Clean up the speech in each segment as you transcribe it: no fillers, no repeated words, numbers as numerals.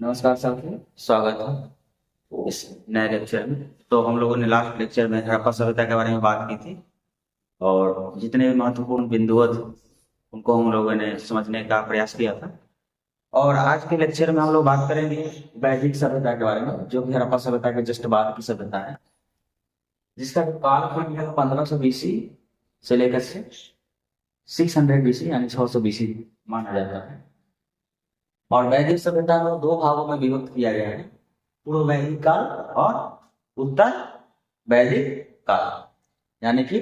नमस्कार साथियों, स्वागत है इस नए लेक्चर में। तो हम लोगों ने लास्ट लेक्चर में हड़प्पा सभ्यता के बारे में बात की थी और जितने भी महत्वपूर्ण बिंदु थे उनको हम लोगों ने समझने का प्रयास किया था। और आज के लेक्चर में हम लोग बात करेंगे वैदिक सभ्यता के बारे में, जो कि हड़प्पा सभ्यता के जस्ट बाद की सभ्यता है, जिसका कालखंड है 1500 BC से लेकर से 600 BC यानी 600 BC माना जाता है। और वैदिक सभ्यता को दो भागों में विभक्त किया गया है, पूर्व वैदिक काल और उत्तर वैदिक काल, यानी कि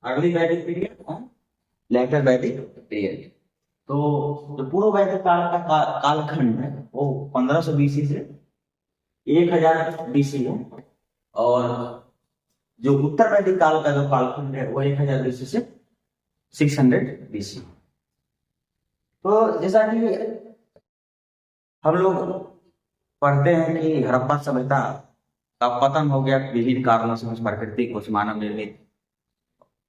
अर्ली वैदिक पीरियड और लेटर वैदिक पीरियड। तो जो पूर्व वैदिक काल का कालखंड है वो 1500 BC से 1000 BC है, और जो उत्तर वैदिक काल का जो कालखंड है वो 1000 BC से 600 BC। तो जैसा कि हम लोग पढ़ते हैं कि हड़प्पा सभ्यता का पतन हो गया विभिन्न कारणों से, कुछ प्राकृतिक कुछ मानव निर्मित,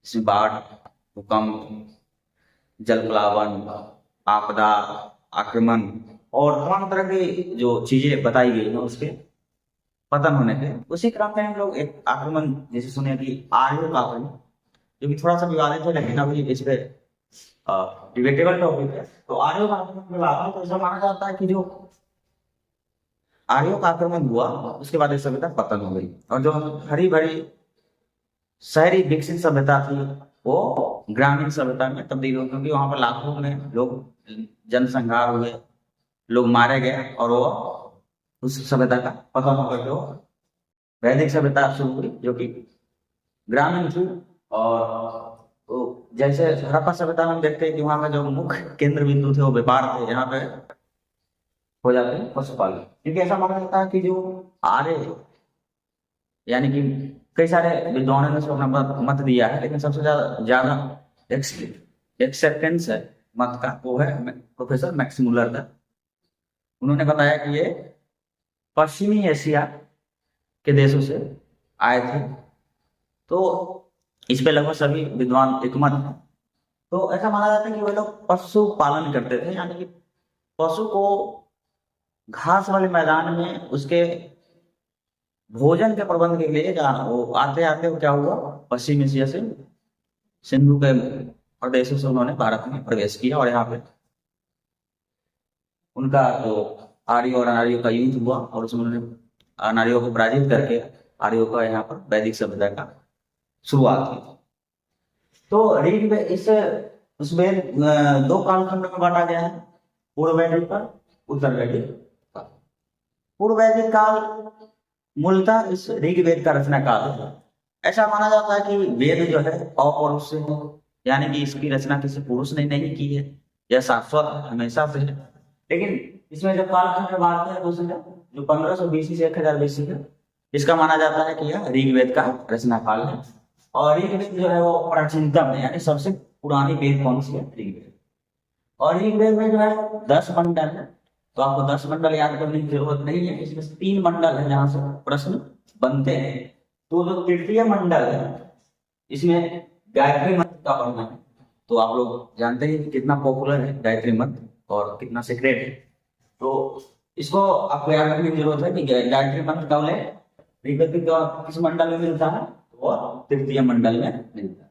इसमें बाढ़, भूकंप, जलप्लावन, आपदा, आक्रमण और तमाम तरह की जो चीजें बताई गई हैं उसके पतन होने के। उसी क्रम में हम लोग एक आक्रमण जैसे सुने कि आर्यों का आक्रमण, जो कि थोड़ा सा विवादित है लेकिन अभी इस पे डिबेटेबल टॉपिक है। तो आर्यों का आक्रमण तो ऐसा माना जाता है कि जो आर्यों का आक्रमण हुआ उसके बाद इस सभ्यता पतन हो गई, और जो हरी भरी शहरी विकसित सभ्यता थी वो ग्रामीण सभ्यता में तब्दील हो, क्योंकि वहां पर लाखों में लोग जनसंहार हुए, लोग मारे गए, और वो उस सभ्यता का पतन होकर जो वैदिक सभ्यता शुरू हुई जो कि ग्रामीण थी। और तो जैसे हड़प्पा सभ्यता में हम देखते हैं कि वहां का जो मुख्य केंद्र बिंदु थे वो व्यापार थे, यहाँ पे हो जाते हैं पशुपालन, क्योंकि ऐसा माना जाता है कि जो आर्य, यानी कि कई सारे विद्वानों ने इसको अपना मत दिया है, लेकिन सबसे ज्यादा एक्सेप्टेंस है मत का वो है प्रोफेसर मैक्स मुलर का। उन्होंने बताया कि ये पश्चिमी एशिया के देशों से आए थे। तो इस पे लगभग सभी विद्वान एकमत हैं। तो ऐसा माना जाता है कि वे लोग पशु पालन करते थे, यानी कि पशु को घास वाले मैदान में उसके भोजन के प्रबंध के लिए जहाँ वो आते आते क्या हुआ, पश्चिम एशिया से सिंधु के प्रदेशों से उन्होंने भारत में प्रवेश किया, और यहाँ पे उनका जो आर्य और अनार्यों का युद्ध हुआ, और उसमें उन्होंने अनार्यों को पराजित करके आर्यों का यहाँ पर वैदिक सभ्यता का शुरुआत की। तो ऋग में इस उसमें दो कालखंड में बांटा गया है, पूर्व वैदिक काल, उत्तर वैदिक काल। पूर्व वैदिक काल मूलतः इस ऋग्वेद का रचना काल है। ऐसा माना जाता है कि वेद जो है अपौरुष से है, यानी कि इसकी रचना किसी पुरुष ने नहीं की है, यह शाश्वत हमेशा से है। लेकिन इसमें जब कालखंड में बात है तो जो 1500 BC से 1000 BC है, इसका माना जाता है कि यह ऋग्वेद का रचना काल है। और ऋग्वेद जो है वो प्राचीनतम है, यानी सबसे पुरानी वेद कौन सी है, ऋग्वेद। और ऋग्वेद में जो है 10 मंडल है, तो आपको 10 मंडल याद करने की जरूरत नहीं है। इसमें से 3 मंडल है जहां से प्रश्न बनते हैं। तो जो तृतीय मंडल है इसमें गायत्री मंत्र का वर्णन है। तो आप लोग जानते हैं कि कितना पॉपुलर है गायत्री मंत्र और कितना सीक्रेट है। तो इसको आपको याद रखने की जरूरत है कि गायत्री मंत्र का उल्लेख ऋग्वेद के किस मंडल में मिलता है, और तृतीय मंडल में मिलता है।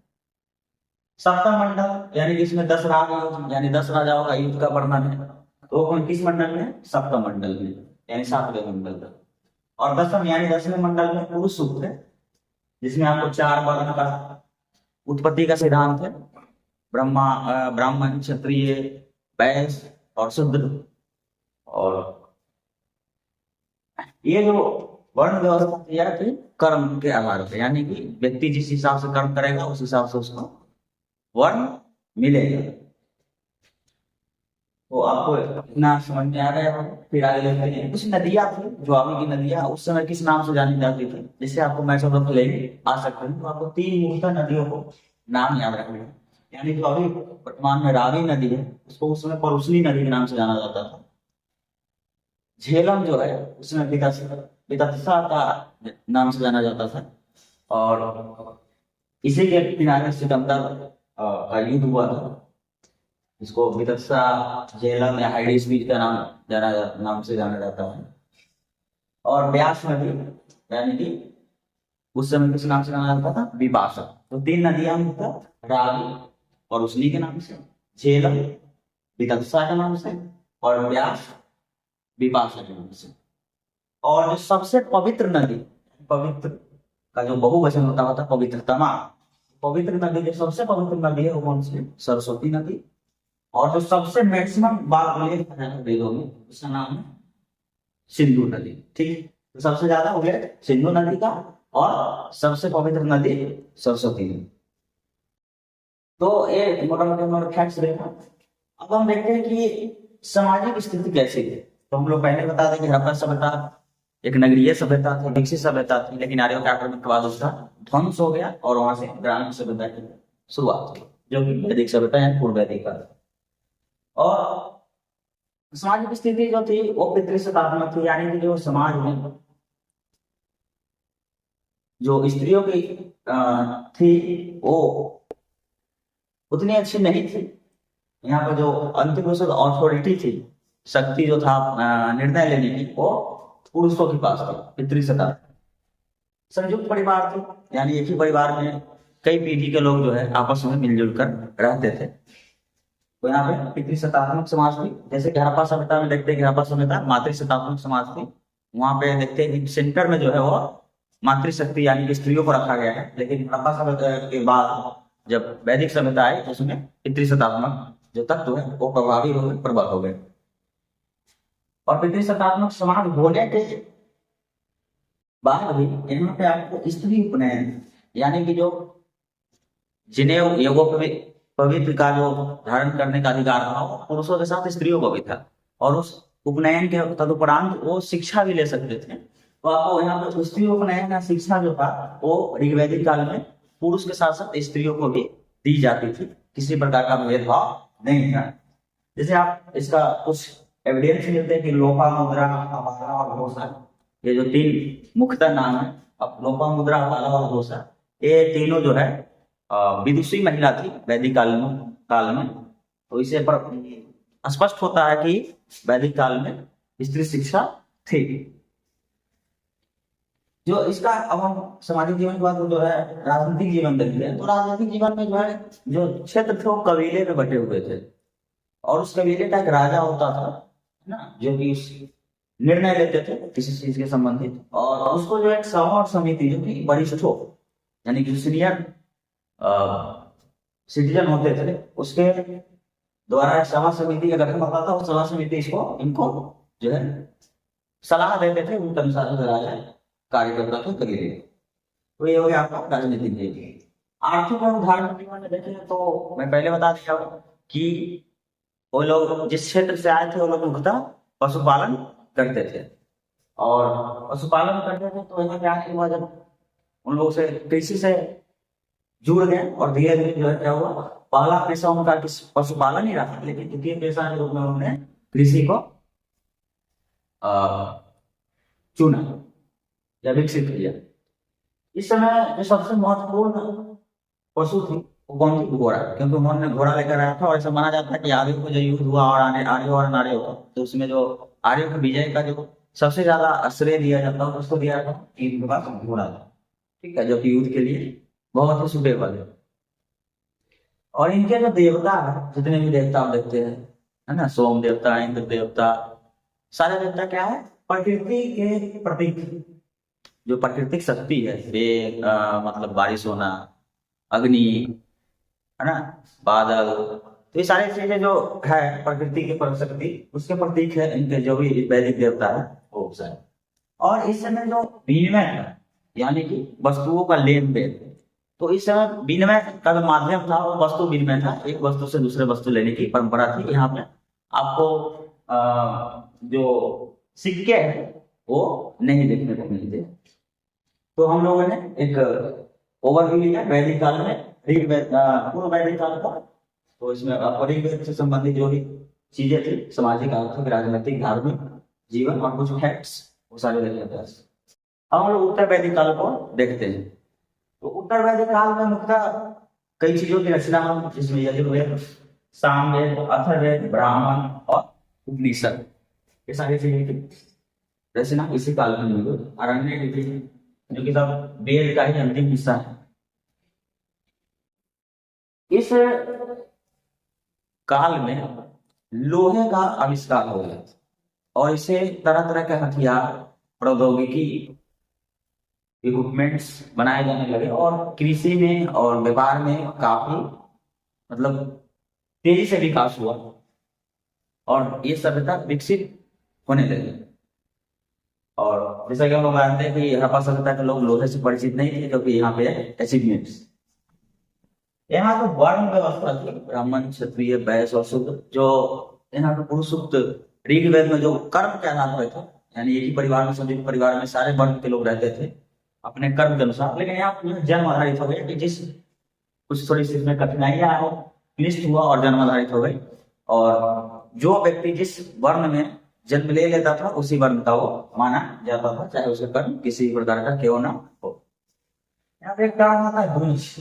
सप्तम मंडल यानी कि इसमें 10 राग यानी 10 राजाओं का युद्ध का वर्णन है, तो कौन किस मंडल में, सप्तम मंडल में, यानी 7वें मंडल तक। और दसम यानी 10वें मंडल में पुरुष सूक्त है, जिसमें आपको 4 वर्ण का उत्पत्ति का सिद्धांत है, ब्राह्मण, क्षत्रिय, वैश्य और शूद्र। और ये जो वर्ण व्यवस्था तैयार थी कर्म के आधार पर, यानी कि व्यक्ति जिस हिसाब से कर्म करेगा उस हिसाब से उसको वर्ण मिलेगा। तो आपको इतना समझ में आ गया हो। फिर आगे लेते हैं, कुछ नदियां थी जो अभी की नदियां उस समय किस नाम से जानी जाती थी, जिससे आपको मैच ऑफ लेंगे आ सकते हैं। तो आपको 3 मुख्य नदियों को नाम याद रखना है। यानी जो अभी वर्तमान में रावी नदी है उसको उस समय परुसनी नदी के नाम से जाना जाता था। झेलम जो है उसमें वितस्ता का नाम से जाना जाता था। और इसी के किनारे सिकंदर का युद्ध हुआ था। इसको वितस्ता, झेलम या हाइडिस बीज का नाम से जाना जाता है। और ब्यास नदी यानी कि उस समय किस नाम से जाना जाता था, विपाशा। तो 3 नदियां मुख्य, रावी और उसनी के नाम से, झेलम वितस्ता के नाम से, और ब्यास विपाशा के नाम से। और जो सबसे पवित्र नदी, पवित्र का जो बहुवचन होता था पवित्रतमा, पवित्र नदी जो सबसे पवित्र नदी है वो कौन सी, सरस्वती नदी। और जो सबसे मैक्सिमम बार उल्लेख है वेदों में उसका नाम है सिंधु नदी। ठीक, तो सबसे ज्यादा उल्लेख सिंधु नदी का और सबसे पवित्र नदी सरस्वती नदी। तो ये मोटा मोटा फैक्ट्स देखा। अब हम देखते हैं कि सामाजिक स्थिति कैसी है। तो हम लोग पहले बता दें कि हड़प्पा सभ्यता एक नगरीय सभ्यता थी, विकसित सभ्यता थी, लेकिन आर्यों के आक्रमण के बाद उसका ध्वंस हो गया और वहां से ग्रामीण सभ्यता की शुरुआत हुई, जो कि वैदिक सभ्यता है, पूर्व वैदिक काल। और सामाजिक स्थिति जो थी वो पितृसत्तात्मक थी, यानी कि जो समाज में जो स्त्रियों की थी वो उतनी अच्छी नहीं थी। यहाँ पर जो अंतिम अथॉरिटी थी, शक्ति जो था निर्णय लेने की, वो पुरुषों के पास थी, पितृसत्ता। संयुक्त परिवार थे, यानी एक ही परिवार में कई पीढ़ी के लोग जो है आपस में मिलजुल कर रहते थे। तो यहाँ पे पितृसत्तात्मक समाज थी। जैसे कि हड़प्पा सभ्यता में देखते हैं कि हड़प्पा सभ्यता मातृसत्तात्मक समाज थी। वहां पे देखते हैं कि सेंटर में जो है वो मातृशक्ति यानी कि स्त्रियों को रखा गया है। लेकिन हड़प्पा सभ्यता के बाद जब वैदिक सभ्यता आई तो उसमें पितृसत्तात्मक जो तत्व है वो प्रभावी हो गए, प्रबल हो गए। और पितृसत्तात्मक समाज होने के बाद भी यहाँ पे आपको स्त्री उपनयन यानी कि जो जिन्हें पवित्र का जो धारण करने का अधिकार था वो पुरुषों के साथ स्त्रियों को भी था। और उस उपनयन के तदुपरांत वो शिक्षा भी ले सकते थे। तो आपको यहाँ पर स्त्री उपनयन या शिक्षा जो था वो ऋग्वैदिक काल में पुरुष के साथ साथ स्त्रियों को भी दी जाती थी, किसी प्रकार का भेदभाव नहीं था। जैसे आप इसका कुछ एविडेंस मिलते हैं कि लोपामुद्रा, अपाला और घोषा, ये जो 3 मुख्यतः नाम है, अब लोपामुद्रा, अपाला और घोषा, ये तीनों जो है विदुषी महिला थी वैदिक काल में। तो इसे पर स्पष्ट होता है कि वैदिक काल में स्त्री शिक्षा थी। जो इसका अब हम सामाजिक जीवन के बाद जो है राजनीतिक जीवन देखते हैं। तो राजनीतिक जीवन में जो है जो क्षेत्र थे वो कबीले में बटे हुए थे, और उस कबीले का एक राजा होता था ना, जो कि निर्णय लेते थे किसी चीज के संबंधित। और उसको जो एक सभा और समिति जो कि वरिष्ठों यानी कि सीनियर सिटीजन होते थे उसके द्वारा एक सभा समिति का गठन होता था। उस सभा समिति इनको जो है सलाह देते थे, उनके अनुसार राजा कार्य करता था कबीले। तो ये हो गया आपका राजनीतिक जीवन। आर्थिक और धार्मिक जीवन में देखें तो मैं पहले बता दिया कि वो लोग जिस क्षेत्र से आए थे वो लोग मुख्यतः पशुपालन करते थे। और पशुपालन करते थे तो यहाँ पे आने के बाद जब उन लोगों से कृषि से जुड़ गए और धीरे धीरे जो है क्या हुआ, पहला पेशा उनका पशुपालन ही रहा, लेकिन द्वितीय पेशा के रूप में उन्होंने कृषि को चुना या विकसित किया। इस समय जो सबसे महत्वपूर्ण पशु थी वो कौन थी, घोड़ा, क्योंकि उन्होंने घोड़ा लेकर आया था। और ऐसा माना जाता है कि आर्यों को जो युद्ध हुआ और आर्यों और नारियों का, तो उसमें जो आर्यों के विजय का जो सबसे ज्यादा श्रेय दिया जाता है उसको दिया था इनके पास घोड़ा था। ठीक है, जो कि युद्ध के लिए बहुत ही सुटेबल है। और इनके जो देवता है, जितने भी देवता आप देखते हैं, है ना, सोम देवता, इंद्र देवता, सारे देवता क्या है, प्रकृति के प्रतीक। जो प्राकृतिक शक्ति है, मतलब बारिश होना, अग्नि, है ना, बादल, तो ये सारी चीजें जो है प्रकृति की शक्ति उसके प्रतीक है इनके जो भी वैदिक देवता है वो सारे। और इस समय जो विनिमय है यानी कि वस्तुओं का लेन देन, तो इस समय विनिमय का जो माध्यम था वो वस्तु विनिमय था। एक वस्तु से दूसरे वस्तु लेने की परंपरा थी। यहाँ पे आपको जो सिक्के हैं वो नहीं देखने को मिलते। तो हम लोगों ने एक ओवरव्यू लिया वैदिक काल में, पूर्व वैदिक काल का। तो इसमें ऋग्वेद से संबंधित जो भी चीजें थी, सामाजिक, आर्थिक, राजनीतिक, धार्मिक जीवन और कुछ फैक्ट्स, वो सारे देख लेते हैं। अब हम लोग उत्तर वैदिक काल को देखते हैं। तो उत्तर वैदिक काल में मुख्यतः कई चीजों की रचना, जिसमें यजुर्वेद, सामवेद, अथर्ववेद, ब्राह्मण और उपनिषद, ये सारी चीजें रचना इसी काल में हुई। आरण्य लिपि जो कि सब वेद का ही अंतिम हिस्सा है। इस काल में लोहे का आविष्कार हो गया और इसे तरह तरह के हथियार, प्रौद्योगिकी, इक्विपमेंट्स बनाए जाने लगे और कृषि में और व्यापार में काफी मतलब तेजी से विकास हुआ और ये सभ्यता विकसित होने लगी। और जैसा कि हम लोग जानते हैं कि हड़प्पा सभ्यता के लोग लोहे से परिचित नहीं थे, क्योंकि यहाँ पे अचीवमेंट्स, यहाँ तो वर्ण व्यवस्था थी, ब्राह्मण, क्षत्रिय, वैश्य और शूद्र, जो यहाँ पे पुरुष सूक्त ऋग्वेद में जो कर्म के आधार पर था, यानी एक ही परिवार में, संयुक्त परिवार में सारे वर्ण के लोग रहते थे अपने कर्म के अनुसार। लेकिन यहाँ जन्म आधारित हो गया कि जिस कुछ थोड़ी सी इसमें कठिनाइयां हो, क्लिष्ट हुआ और जन्म आधारित हो गई, और जो व्यक्ति जिस वर्ण में जन्म ले लेता था उसी वर्ण का वो माना जाता था, चाहे उसका कर्म किसी प्रकार का क्यों ना हो। यहाँ पे एक टर्म आता है द्विज।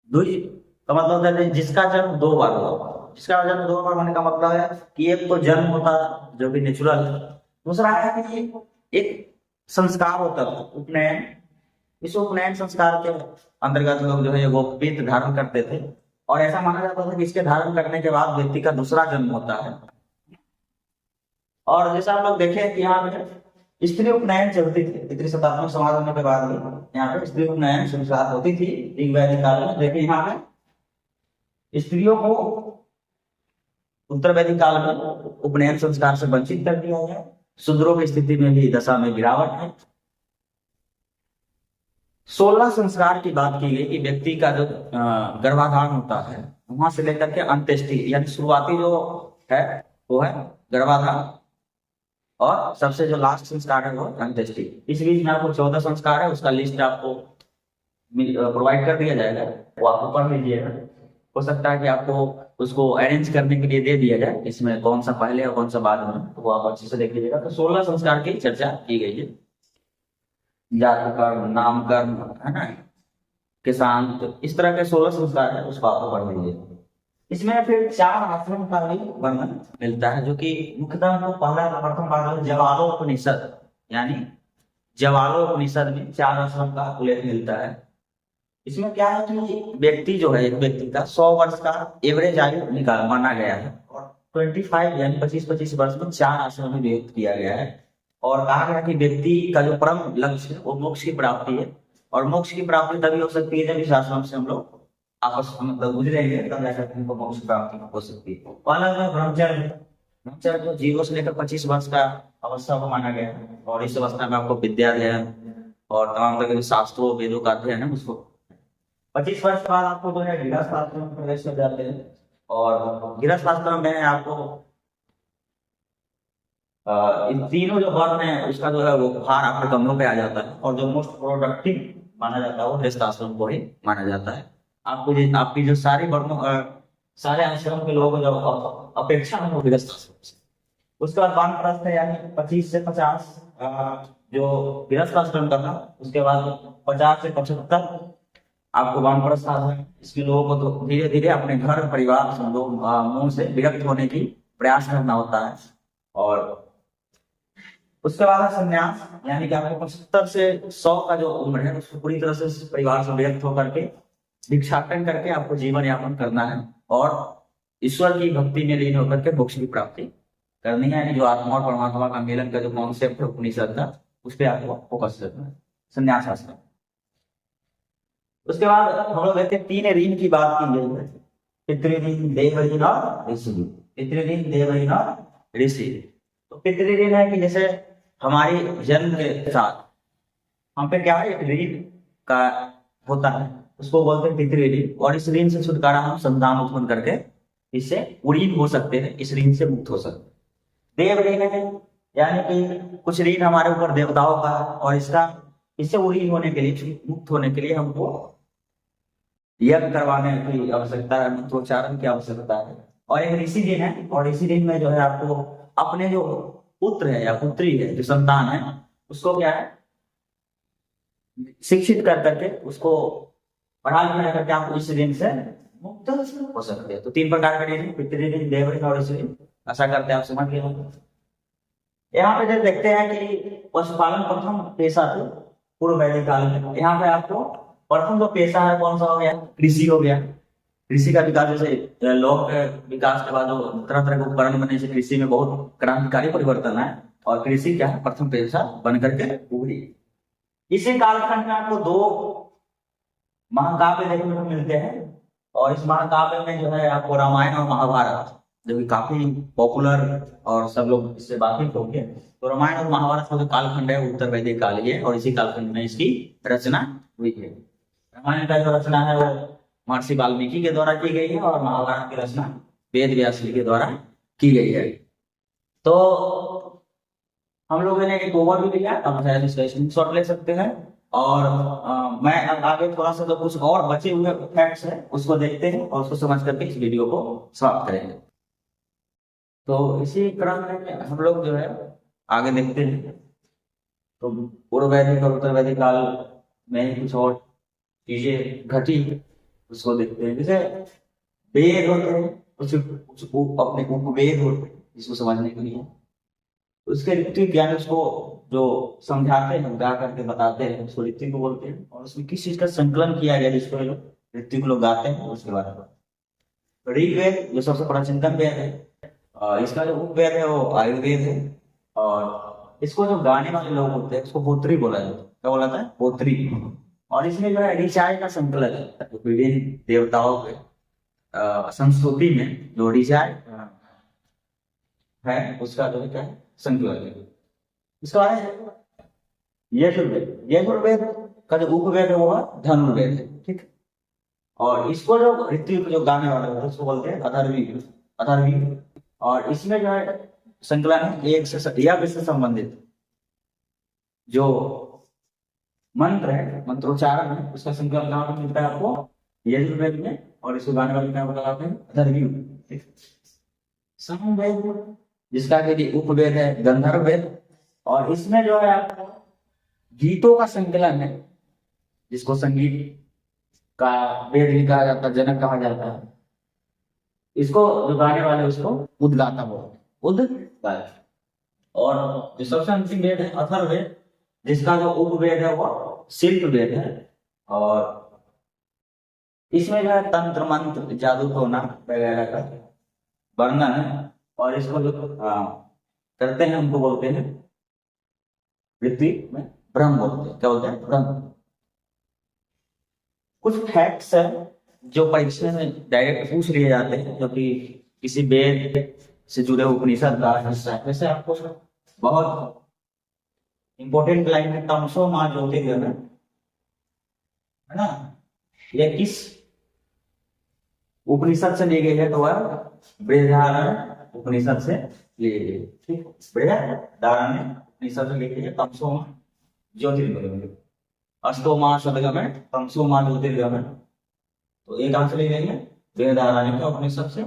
द्विज का मतलब होता है जिसका जन्म दो बार हुआ। जिसका जन्म दो बार होने का मतलब है कि एक तो जन्म होता जो कि नेचुरल, दूसरा है कि एक संस्कार होता था, उपनयन। इस उपनयन संस्कार के अंतर्गत लोग जो है वो पीत धारण करते थे और ऐसा माना जाता था कि इसके धारण करने के बाद व्यक्ति का दूसरा जन्म होता है। और जैसा हम लोग देखें कि यहाँ पे स्त्री उपनयन चलती थी, पितृ शताब्दी समाज होने के बाद भी यहाँ पे स्त्री उपनयन संस्कार होती थी ऋग्वैदिक काल में। लेकिन यहाँ पे स्त्रियों को उत्तर वैदिक काल में उपनयन संस्कार से वंचित कर दिया गया। शूद्रों की स्थिति में भी दशा में गिरावट है। 16 संस्कार की बात की गई कि व्यक्ति का जो गर्भाधारण होता है वहां से लेकर के अंत्येष्टि, यानी शुरुआती जो है वो है गर्भाधारण और सबसे जो लास्ट संस्कार है वो अंत्येष्टि। इस बीच में आपको 14 संस्कार है, उसका लिस्ट आपको प्रोवाइड कर दिया जाएगा, वो आपको पढ़ लीजिएगा। हो सकता है कि आपको उसको अरेंज करने के लिए दे दिया जाए, इसमें कौन सा पहले और कौन सा बाद में, तो वो आप अच्छे से देख लीजिएगा। तो 16 संस्कार की चर्चा की गई है। जाति कर्म, नाम कर्म, है ना, किसान, तो इस तरह के 16 संस्कार है, उसको आपको पढ़ लीजिए। इसमें फिर 4 आश्रम का भी वर्णन मिलता है, जो कि मुख्यतः हमको पहला प्रथम पाठ है जवालोपनिषद, यानी जवालोपनिषद में 4 आश्रम का उल्लेख मिलता है। इसमें क्या है कि व्यक्ति जो है, एक व्यक्ति का 100 वर्ष का एवरेज आयु निकाल माना गया है और 25 यानी 25 वर्ष में 4 आश्रम में व्यक्त किया गया है। और कहा गया कि व्यक्ति का जो परम लक्ष्य है वो मोक्ष की प्राप्ति है, और मोक्ष की प्राप्ति तभी हो सकती है जब इस आश्रम से हम लोग आपस में मतलब गुजरेंगे, तब जाकर हमको मोक्ष की प्राप्ति हो सकती है। पहला जो ब्रह्मचर्य, ब्रह्मचर्य जो 0 से लेकर 25 वर्ष का अवस्था को माना गया है, और इस अवस्था में आपको विद्या अध्ययन और तमाम तरह के शास्त्रों वेदों का अध्ययन है उसको 25 वर्ष बाद आपको जो है गृहस्थ आश्रम में प्रवेश कर जाते हैं। और गृहस्थ आश्रम में आपको इन तीनों जो वर्ण है उसका जो है वो भार आपके कमरों पे आ जाता है, और जो मोस्ट प्रोडक्टिव माना जाता है वो गृहस्थ आश्रम को ही माना जाता है। आपको आपकी जो सारी वर्णों सारे आश्रम के लोगों जो अपेक्षा है वो गृहस्थ आश्रम से। उसके बाद वानप्रस्थ है, यानी 25 से 50 जो गृहस्थ आश्रम का था, उसके बाद 50 से 75 आपको वानप्रस्थ आश्रम। इसके लोगों को तो धीरे धीरे अपने घर परिवार समूह से विरक्त होने की प्रयास करना होता है। और उसके बाद है संन्यास, यानी कि आपको 75 से 100 का जो उम्र है उसको पूरी तरह से परिवार से विरक्त होकर के भिक्षाटन करके आपको जीवन यापन करना है और ईश्वर की भक्ति में लीन होकर के मोक्ष की प्राप्ति करनी है। यानी जो आत्मा और परमात्मा का मिलन का जो कॉन्सेप्ट है उपनिषद का, उस पर आपको फोकस करना है, संन्यास आश्रम। उसके बाद हम लोग देखते हैं 3 ऋण की बात की गई है, पितृऋण, देवऋण और ऋषि। पितृऋण, देवऋण और ऋषि। तो पितृऋण है कि जैसे हमारी जन्म के साथ हम पे क्या है एक ऋण का होता है, उसको बोलते हैं पितृऋण, और इस ऋण से छुटकारा हम संतान उत्पन्न करके इससे उरीन हो सकते हैं, इस ऋण से मुक्त हो सकते हैं। देव ऋण है, यानी कि कुछ ऋण हमारे ऊपर देवताओं का, और इससे उरीन होने के लिए, मुक्त होने के लिए हमको यज्ञ करवाने की आवश्यकता है, मंत्रोच्चारण की आवश्यकता है। और एक ऋषि ऋण है, और ऋषि ऋण में जो है आपको अपने जो पुत्र है या पुत्री है, जो संतान है, उसको क्या है शिक्षित कर करके उसको पढ़ा लिखा करके आपको इस ऋण से मुक्त हो सकते हैं। तो 3 प्रकार के ऋण, पितृ ऋण, देव ऋण और ऋषि ऋण। आशा करते हैं आप समझ गए होंगे। यहाँ पे जब देखते हैं कि पशुपालन प्रथम पेशा थे पूर्व वैदिक काल में। यहाँ पे आपको प्रथम जो पेशा है कौन सा हो गया? कृषि हो गया। कृषि का विकास, जैसे लोक विकास के बाद जो तरह तरह के उपकरण बने, से कृषि में बहुत क्रांतिकारी परिवर्तन है और कृषि क्या है? प्रथम पेशा बन करके उभरी। इसी कालखंड में आपको 2 महाकाव्य देखने को मिलते हैं और इस महाकाव्य में जो है आपको रामायण और महाभारत, जो कि काफी पॉपुलर और सब लोग इससे वाकिफ होंगे। तो रामायण और महाभारत का जो कालखंड है उत्तर वैदिक काल ही है और इसी कालखंड में इसकी रचना हुई है। रामायण का जो रचना है वो महर्षि वाल्मीकि के द्वारा की गई है और महाभारत की रचना वेद व्यास जी के द्वारा की गई है। तो हम लोगों ने एक ओवरव्यू लिया, अब शायद इसका स्क्रीनशॉट ले सकते हैं और मैं अब आगे थोड़ा सा जो कुछ और बचे हुए फैक्ट्स हैं उसको देखते हैं और उसको समझ करके इस वीडियो को समाप्त करेंगे। तो इसी क्रम में हम लोग जो है आगे देखते हैं। तो पूर्व वैदिक और उत्तर वैदिक काल में कुछ और चीजें घटी उसको देखते हैं। जैसे वेद होते हैं, कुछ अपने उपवेद होते हैं जिसको समझने के लिए, उसके ऋत्विक ज्ञान उसको जो समझाते हैं, गा करके बताते हैं, उसको ऋत्विक को बोलते हैं। और उसमें किस चीज का संकलन किया गया जिसको लोग ऋत्विक लोग गाते हैं उसके बारे में। ऋग्वेद जो सबसे प्राचीनतम वेद है, इसका जो उपवेद है वो आयुर्वेद है और इसको जो गाने वाले लोग होते हैं उसको होत्री बोला जाता है। क्या बोला जाता है? होत्री। और इसमें जो है ऋचाएँ का संकलन है, विभिन्न देवताओं के संस्कृति में जो ऋचाएँ है उसका जो है क्या है? संकलन है। इसका है यजुर्वेद। यजुर्वेद का जो उपवेद है वो है धनुर्वेद है, ठीक। और इसको जो ऋत्विक जो गाने वाले होते हैं उसको बोलते हैं अथर्ववेद। अथर्ववेद। और इसमें जो है संकलन है एक से यज्ञ से संबंधित जो मंत्र है, मंत्रोच्चारण है, उसका संकलन कहाँ पर मिलता है आपको? यजुर्वेद में। और इसको गाने वाले क्या बताते हैं? अथर्ववेद। सामवेद जिसका कि उपवेद है गंधर्व वेद। और इसमें जो है आपको गीतों का संकलन है जिसको संगीत का वेद भी कहा जाता है, जनक कहा जाता है। इसको जो गाने वाले उसको उद्गाता बोलते हैं, उद्गाता। और जो सबसे अंतिम वेद है अथर्ववेद, जिसका जो उपवेद है वो शिल्प वेद है। और इसमें जो है तंत्र मंत्र जादू टोना वगैरह का वर्णन है। और इसको जो करते हैं उनको बोलते हैं ऋत्विक में ब्रह्म बोलते हैं। क्या बोलते हैं? ब्रह्म। कुछ फैक्ट्स है जो परीक्षा में डायरेक्ट पूछ लिए जाते हैं, जो कि किसी वेद से जुड़े उपनिषद का हिस्सा है। वैसे आपको बहुत इंपॉर्टेंट लाइन है तमसो मां ज्योतिर्गमय, है ना? ये किस उपनिषद से ली गई है? तो वह बृहदारण्यक उपनिषद से ली गई है, ठीक। बृहदारण्यक उपनिषद से ली गई है तमसो मां ज्योतिर्गमय। अष्टो मां सदगमय तमसो मां ज्योतिर्गमय। तो एक आंसर ले लेंगे बृहदारण्यक उपनिषद से।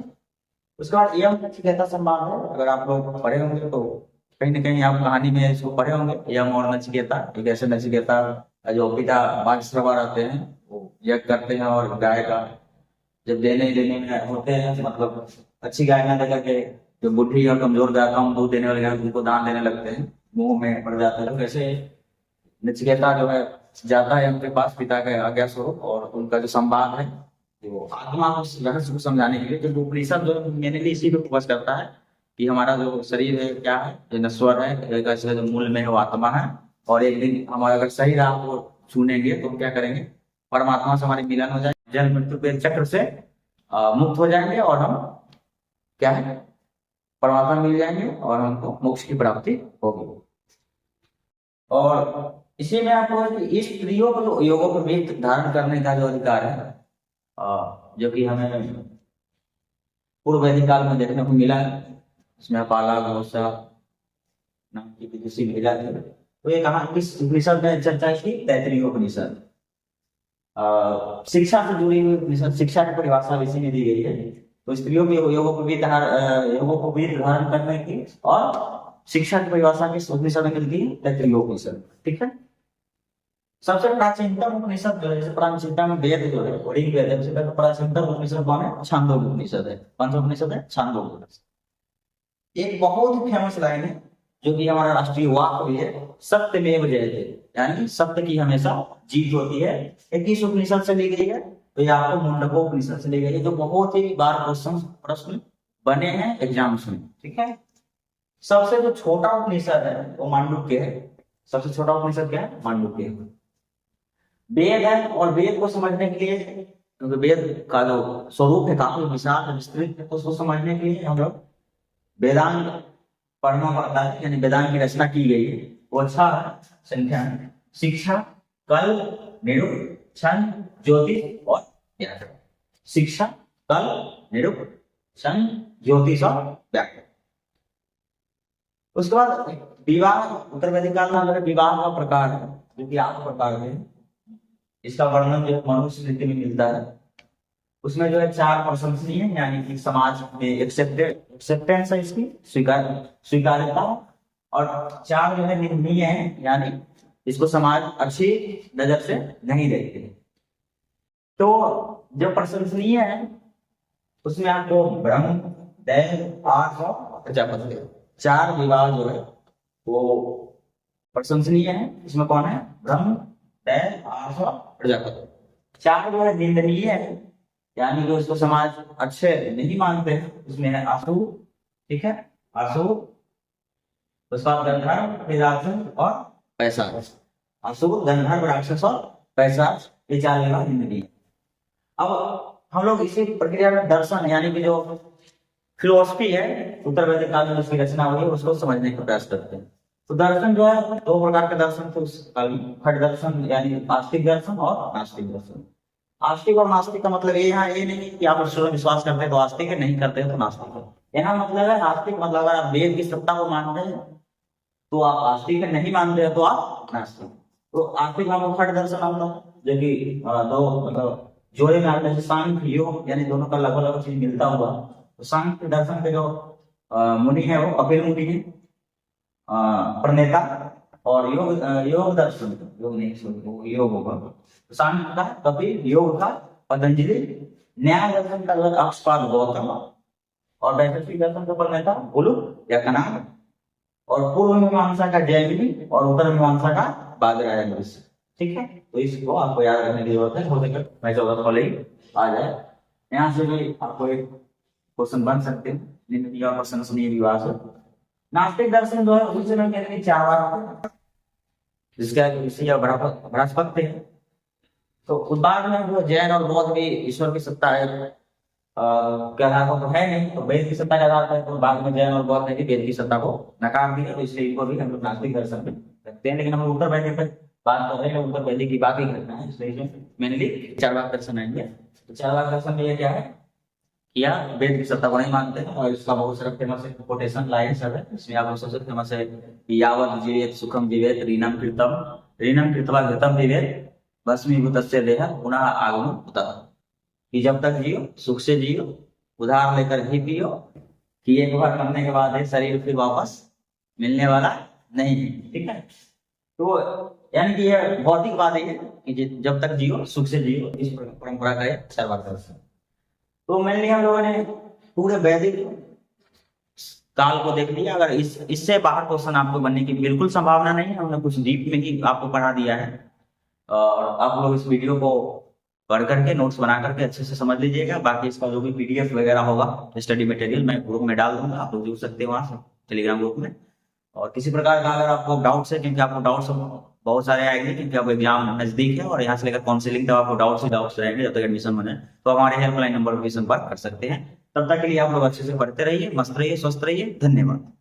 उसके बाद यम नचिकेता संवाद है, अगर आप लोग पढ़े होंगे तो कहीं ना कहीं आप कहानी में इसको पढ़े होंगे। यम और नचिकेता, एक ऐसे नचिकेता जो पिता वागश्रवा रहते हैं वो यज्ञ करते हैं और गाय का जब देने लेने में होते हैं, मतलब अच्छी गाय ना देकर के जो बुढ़ी और कमजोर गाय, कम दूध देने वाले गाय उनको दान देने लगते हैं, मुंह में पड़ जाता है। तो वैसे नचिकेता जो है जाता है उनके पास पिता के आज्ञा स्वरूप और उनका जो संवाद है वो आत्मा उस रहस्य को समझाने के लिए, जो उपनिषद जो मेरे लिए इसी पे फोकस करता है कि हमारा जो शरीर है क्या है, ये नश्वर है, जो मूल में है वो आत्मा है। और एक दिन हमारा अगर सही राह को चुनेंगे तो हम क्या करेंगे? परमात्मा से हमारी मिलन हो जाए, जन्म मृत्यु के चक्र से मुक्त हो जाएंगे और हम क्या है? परमात्मा मिल जाएंगे और हमको मोक्ष की प्राप्ति होगी। और इसी में आपको है कि स्त्रियों को जो योगोपवीत धारण करने का जो अधिकार है, जो कि हमें पूर्व वैदिक काल में देखने को मिला है, उसमें पाला घोषा नाम की किसी महिला थी। तो ये कहा किस उपनिषद में चर्चा की? तैत्तिरीय उपनिषद। शिक्षा से जुड़ी हुई उपनिषद, शिक्षा की परिभाषा इसी में दी गई है। तो स्त्रियों के योगोपवीत धारण करने की और शिक्षा की परिभाषा किस उपनिषद में मिलती है? तैत्तिरीय उपनिषद, ठीक है। सबसे प्राचीनतम उपनिषद जो है, जैसे प्राचीनतम वेद जो है ऋग्वेद है, उससे पहले प्राचीनतम उपनिषद कौन है? छांदोग्य उपनिषद है। कौन सा उपनिषद है? छांदोग्य उपनिषद। एक बहुत ही फेमस लाइन है जो कि हमारा राष्ट्रीय वाक्य भी है, सत्यमेव जयते, यानी सत्य की हमेशा जीत होती है। ये किस उपनिषद से ली गई है? तो ये आपको मुंडकोपनिषद से ली गई है, जो बहुत ही बार क्वेश्चन प्रश्न बने हैं एग्जाम्स में। ठीक है, सबसे जो छोटा उपनिषद है वो मांडुक्य है। सबसे छोटा उपनिषद क्या है? मांडुक्य है। वेद है, और वेद को समझने के लिए, क्योंकि वेद का जो स्वरूप है काफी विशाल विस्तृत है, तो उसको समझने के लिए हम लोग वेदांत पढ़ना पड़ता है, यानी वेदांत की रचना की गई है। वो अच्छा संख्या है, शिक्षा, कल, निरुक्त, छंद, ज्योतिष और व्याकरण। शिक्षा, कल, निरुक्त, छंद, ज्योतिष और व्याकरण। उसके बाद विवाह, उत्तर वैदिक काल में विवाह का प्रकार है जो कि 8 प्रकार में, इसका वर्णन जो मनुस्मृति में मिलता है। उसमें जो है 4 प्रशंसनीय है, यानी कि समाज में एक्सेप्टेंस है, इसकी स्वीकार्यता, और 4 जो है निंदनीय है, यानी इसको समाज अच्छी नजर से नहीं देखते। तो जो प्रशंसनीय है उसमें आपको ब्रह्म, दैव, आर्ष और प्रजापति, 4 विवाह जो है वो प्रशंसनीय है। इसमें कौन है? ब्रह्म, दैव, आर्ष और प्रजापति। 4 जो है निंदनीय है, यानी जो इसको समाज अच्छे नहीं मानते हैं। उसमें है असुर, ठीक है, असुर, उसका गंधर्व, राक्षस और पैशाच। असुर, गंधर्व, राक्षस और पैशाच, ये 4 विवाह निंदनीय। अब हम लोग इसी प्रक्रिया में दर्शन, यानी कि जो फिलोसफी है उत्तर वैदिक काल में उसकी रचना हुई है, उसको समझने का प्रयास करते हैं। तो दर्शन जो है 2 प्रकार के दर्शन थे उस काल में, खट दर्शन यानी आस्तिक दर्शन और नास्तिक दर्शन। आस्तिक और नास्तिक का मतलब यहाँ ये नहीं कि आप ईश्वर में विश्वास करते हैं तो आस्तिक है, नहीं करते हैं तो नास्तिक है। यहाँ मतलब है आस्तिक मतलब अगर आप वेद की सत्ता को मानते हैं तो आप आस्तिक है, नहीं मानते हैं तो आप नास्तिक। तो आस्तिक नाम खट दर्शन आता है, जो कि 2 मतलब जोड़े में आता है, सांख्य योग, यानी दोनों का लगभग लगभग चीज मिलता हुआ। तो सांख्य दर्शन के जो मुनि है वो कपिल मुनि है, प्रणेता, और योग दर्शन, योग नहीं सुन, योग होगा सांख्य का कपिल, योग का पतंजलि, न्याय दर्शन का अक्षपाद गौतम, और वैशेषिक दर्शन का प्रणेता उलूक या कनाद, और पूर्व मीमांसा का जैमिनी, और उत्तर मीमांसा का बादरायण। ठीक है, तो इसको आपको याद रखने की जरूरत है, हो सके मैं 14 फॉलो आ जाए। यहाँ से भी आपको एक क्वेश्चन बन सकते हैं, निंदनीय और प्रशंसनीय विवाह से। नास्तिक दर्शन जो है उसे मैं कहते हैं चारवाक, जिसका ऋषि या बृहस्पति है। तो उस बाद में वो जैन और बौद्ध भी ईश्वर की सत्ता है के आधार पर तो है नहीं, तो वेद की सत्ता के आधार पर, तो बाद में जैन और बौद्ध ने भी वेद की सत्ता को नकार दिया, तो इसलिए इनको भी हम लोग नास्तिक दर्शन में रखते हैं। लेकिन हम उत्तर वैदिक पर बात कर रहे हैं, उत्तर वैदिक की बात ही करना है, इसलिए इसमें मेनली चारवाक दर्शन आएंगे। तो चारवाक दर्शन में ये क्या है किया, वेद की सत्ता को नहीं मानते हैं, और इसका बहुत सारा फेमस कोटेशन लाइन सब है। इसमें आपको सबसे फेमस है यावत जीवेत सुखम जीवेत ऋणम कृत्वा घृतम जीवेत भस्मीभूतस्य देह पुनः आगमन उतः, कि जब तक जियो सुख से जियो, उधार लेकर ही पियो, कि एक बार मरने के बाद है शरीर फिर वापस मिलने वाला नहीं। ठीक है, तो यानी कि यह भौतिक बात है कि जब तक जियो सुख से जियो, इस परंपरा का है चारवाक दर्शन। तो मेनली हम लोगों ने पूरे वैदिक काल को देख लिया। अगर इससे बाहर क्वेश्चन आपको बनने की बिल्कुल संभावना नहीं है, हमने कुछ डीप में ही आपको पढ़ा दिया है, और आप लोग इस वीडियो को पढ़ करके नोट्स बना करके अच्छे से समझ लीजिएगा। बाकी इसका जो भी PDF वगैरह होगा स्टडी मटेरियल मैं ग्रुप में डाल दूंगा, आप लोग जुड़ सकते हैं वहां से टेलीग्राम ग्रुप में। और किसी प्रकार का अगर आपको डाउट्स है, क्योंकि आपको डाउट्स बहुत सारे आएंगे, क्योंकि आपको एग्जाम नजदीक है और यहाँ से लेकर काउंसलिंग तक आपको डाउट्स रहेंगे जब तक एडमिशन बने, तो हमारे हेल्पलाइन नंबर पर भी संपर्क कर सकते हैं। तब तक के लिए आप लोग अच्छे से पढ़ते रहिए, मस्त रहिए, स्वस्थ रहिए। धन्यवाद।